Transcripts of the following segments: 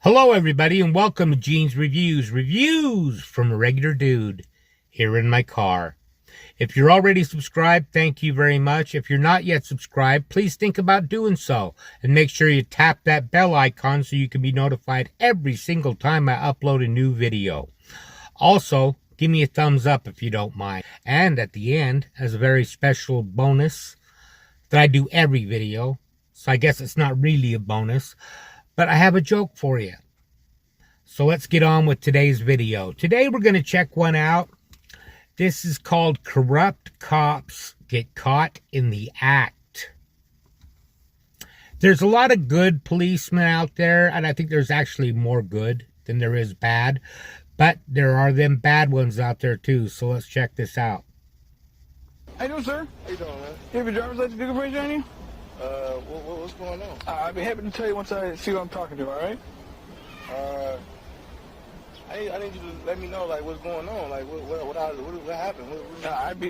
Hello everybody and welcome to Gene's Reviews from a regular dude here in my car. If you're already subscribed, thank you very much. If you're not yet subscribed, please think about doing so and make sure you tap that bell icon so you can be notified every single time I upload a new video. Also, give me a thumbs up if you don't mind. And at the end, as a very special bonus that I do every video, so I guess it's not really a bonus, but I have a joke for you. So let's get on with today's video. Today we're going to check one out. This is called Corrupt Cops Get Caught in the Act. There's a lot of good policemen out there, and I think there's actually more good than there is bad. But there are them bad ones out there too, so let's check this out. How you doing, sir? How you doing, man? You have your driver's license vehicle information on you? What's going on? I'd be happy to tell you once I see who I'm talking to, all right? I need you to let me know, like, what's going on. Like, what happened?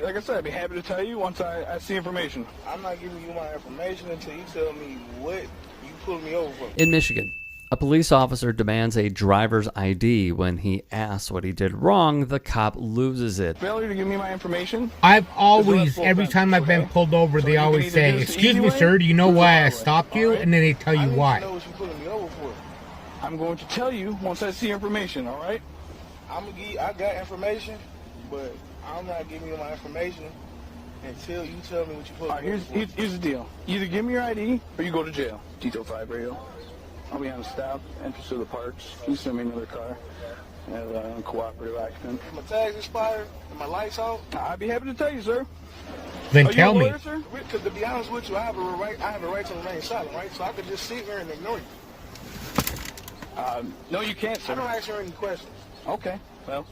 Like I said, I'd be happy to tell you once I see information. I'm not giving you my information until you tell me what you pulled me over for. In Michigan, a police officer demands a driver's ID. When he asks what he did wrong, the cop loses it. Failure to give me my information? I've always, every time I've been pulled over, they always say, "Excuse me, sir, do you know why I stopped you?" And then they tell you why. I know what you pulling me over for. I'm going to tell you once I see information, all right? I got information, but I'm not giving you my information until you tell me what you pulled me over for. Here's the deal. Either give me your ID or you go to jail. Detail 5 radio. I'll be on stop, entrance to the parks. You send me another car as an uncooperative occupant. My tag's expired and my lights off. I'd be happy to tell you, sir. Then tell me. Because to be honest with you, I have a right to remain silent, right? So I could just sit here and ignore you. No, you can't, sir. I don't ask you any questions. Okay, well,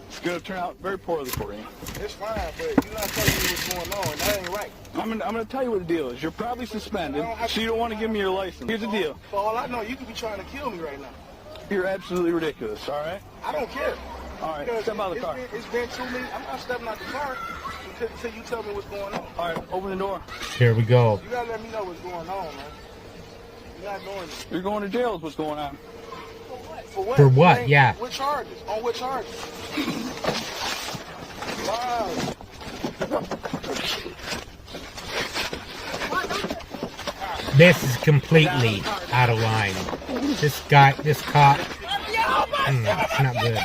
it's going to turn out very poorly for you. It's fine, but you're not telling me what's going on, and that ain't right. I'm going to tell you what the deal is. You're probably suspended, so you don't want to give me your license. Here's the deal. For all I know, you could be trying to kill me right now. You're absolutely ridiculous, all right? I don't care. All right, step out of the car. It's been 2 minutes. I'm not stepping out the car until you tell me what's going on. All right, open the door. Here we go. You got to let me know what's going on, man. You're not doing it. You're going to jail is what's going on. For what? For what? Yeah. What charges? On what charges? Wow. This is completely out of line. This cop, it's not good.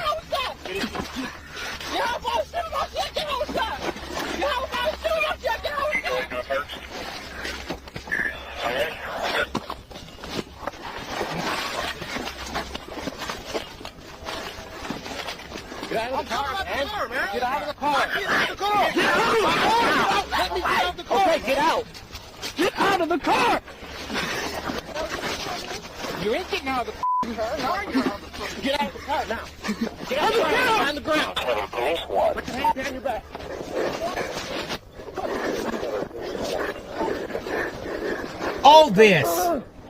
Get out of the car, man. Get out of the car. Get out of the car. Get out of the car. Let me get out of the car. Okay, get out. Get out of the car! You ain't getting out of the car. Now you're out of the car. Get out of the car now. Get out of the car. On the ground. Put your hands behind your back. All this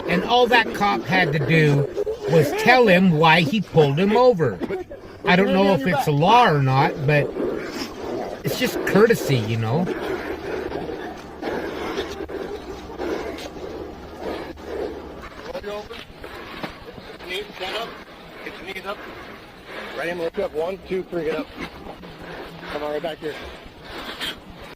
and all that cop had to do was tell him why he pulled him over. I don't know if it's a law or not, but it's just courtesy, you know. Stand up. Get your knees up. Right in, look up. 1, 2, 3, get up. Come on, right back here.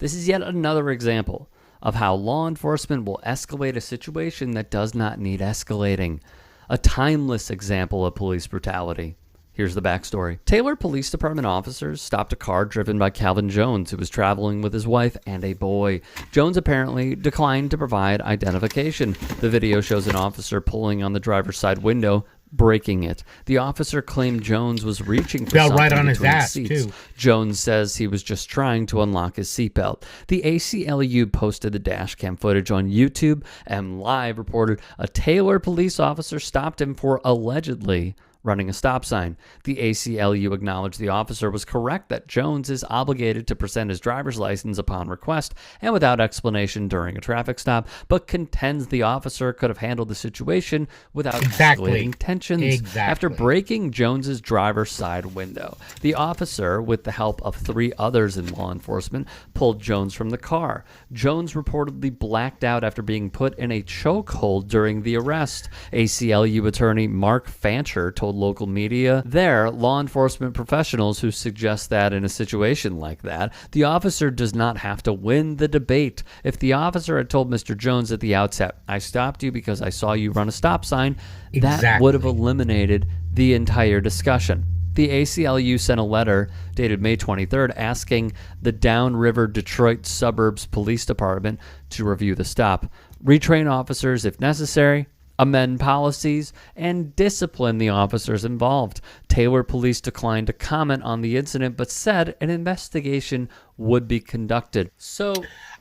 This is yet another example of how law enforcement will escalate a situation that does not need escalating. A timeless example of police brutality. Here's the backstory. Taylor Police Department officers stopped a car driven by Calvin Jones, who was traveling with his wife and a boy. Jones apparently declined to provide identification. The video shows an officer pulling on the driver's side window, breaking it. The officer claimed Jones was reaching for something right on his between ass, seats. too. Jones says he was just trying to unlock his seatbelt. The ACLU posted the dash cam footage on YouTube, and Live reported a Taylor police officer stopped him for allegedly running a stop sign. The ACLU acknowledged the officer was correct that Jones is obligated to present his driver's license upon request and without explanation during a traffic stop, but contends the officer could have handled the situation without escalating tensions. After breaking Jones's driver's side window, the officer, with the help of 3 others in law enforcement, pulled Jones from the car. Jones reportedly blacked out after being put in a chokehold during the arrest. ACLU attorney Mark Fancher told local media they're law enforcement professionals who suggest that in a situation like that, the officer does not have to win the debate. If the officer had told Mr. Jones at the outset, "I stopped you because I saw you run a stop sign," that would have eliminated the entire discussion. The ACLU sent a letter dated May 23rd asking the Downriver Detroit Suburbs Police Department to review the stop, retrain officers if necessary, amend policies, and discipline the officers involved. Taylor Police declined to comment on the incident, but said an investigation would be conducted. So,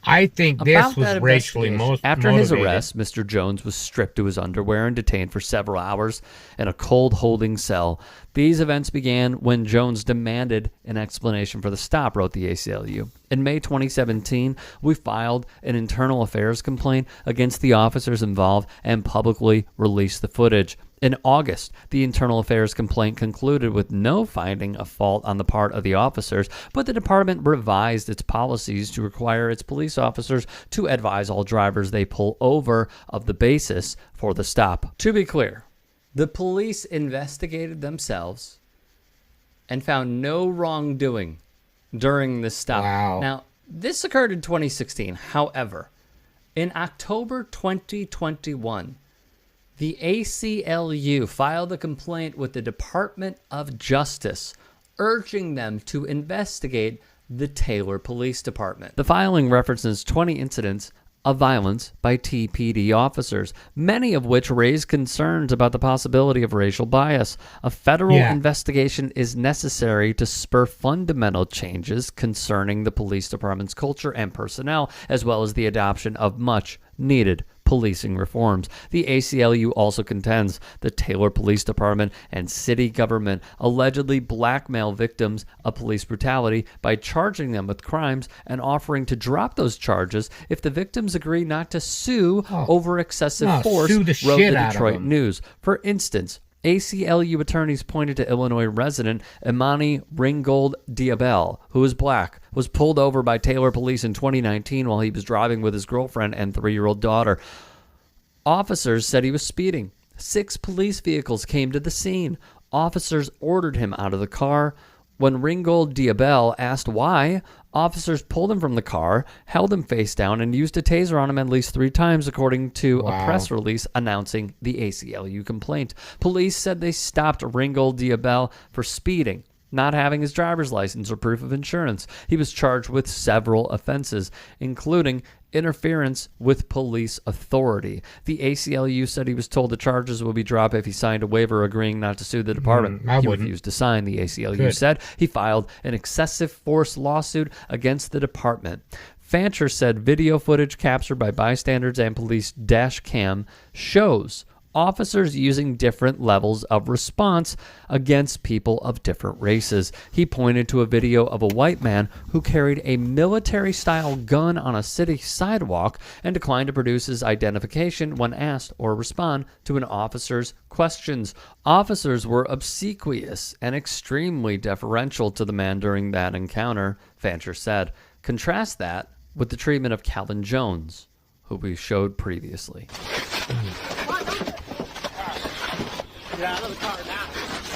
I think this was racially motivated. After his arrest, Mr. Jones was stripped to his underwear and detained for several hours in a cold holding cell. These events began when Jones demanded an explanation for the stop, wrote the ACLU. In May 2017, we filed an internal affairs complaint against the officers involved and publicly released the footage. In August, the internal affairs complaint concluded with no finding of fault on the part of the officers, but the department revised its policies to require its police officers to advise all drivers they pull over of the basis for the stop. To be clear, the police investigated themselves and found no wrongdoing during this stop. Wow. Now, this occurred in 2016. However, in October 2021, the ACLU filed a complaint with the Department of Justice, urging them to investigate the Taylor Police Department. The filing references 20 incidents of violence by TPD officers, many of which raise concerns about the possibility of racial bias. A federal investigation is necessary to spur fundamental changes concerning the police department's culture and personnel, as well as the adoption of much needed policing reforms. The ACLU also contends the Taylor Police Department and city government allegedly blackmail victims of police brutality by charging them with crimes and offering to drop those charges if the victims agree not to sue over excessive force, wrote the Detroit News. For instance, ACLU attorneys pointed to Illinois resident Imani Ringgold Diabel, who is black, was pulled over by Taylor police in 2019 while he was driving with his girlfriend and 3-year-old daughter. Officers said he was speeding. 6 police vehicles came to the scene. Officers ordered him out of the car. When Ringgold Diabel asked why, officers pulled him from the car, held him face down, and used a taser on him at least 3 times, according to a press release announcing the ACLU complaint. Police said they stopped Ringgold Diabel for speeding, not having his driver's license or proof of insurance. He was charged with several offenses, including interference with police authority. The ACLU said he was told the charges would be dropped if he signed a waiver agreeing not to sue the department. He refused to sign, the ACLU said. He filed an excessive force lawsuit against the department. Fancher said video footage captured by bystanders and police dash cam shows officers using different levels of response against people of different races. He pointed to a video of a white man who carried a military-style gun on a city sidewalk and declined to produce his identification when asked or respond to an officer's questions. Officers were obsequious and extremely deferential to the man during that encounter, Fancher said. Contrast that with the treatment of Calvin Jones, who we showed previously.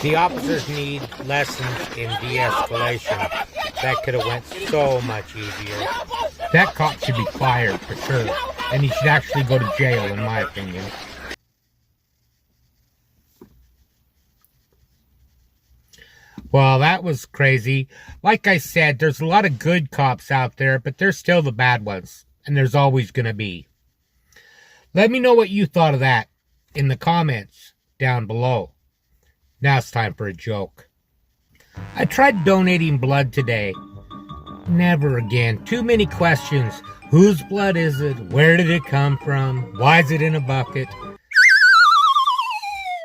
The officers need lessons in de-escalation. That could have went so much easier. That cop should be fired for sure, and he should actually go to jail, in my opinion. Well, that was crazy. Like I said, there's a lot of good cops out there, but there's still the bad ones, and there's always going to be. Let me know what you thought of that in the comments down below. Now it's time for a joke. I tried donating blood today. Never again. Too many questions. Whose blood is it? Where did it come from? Why is it in a bucket?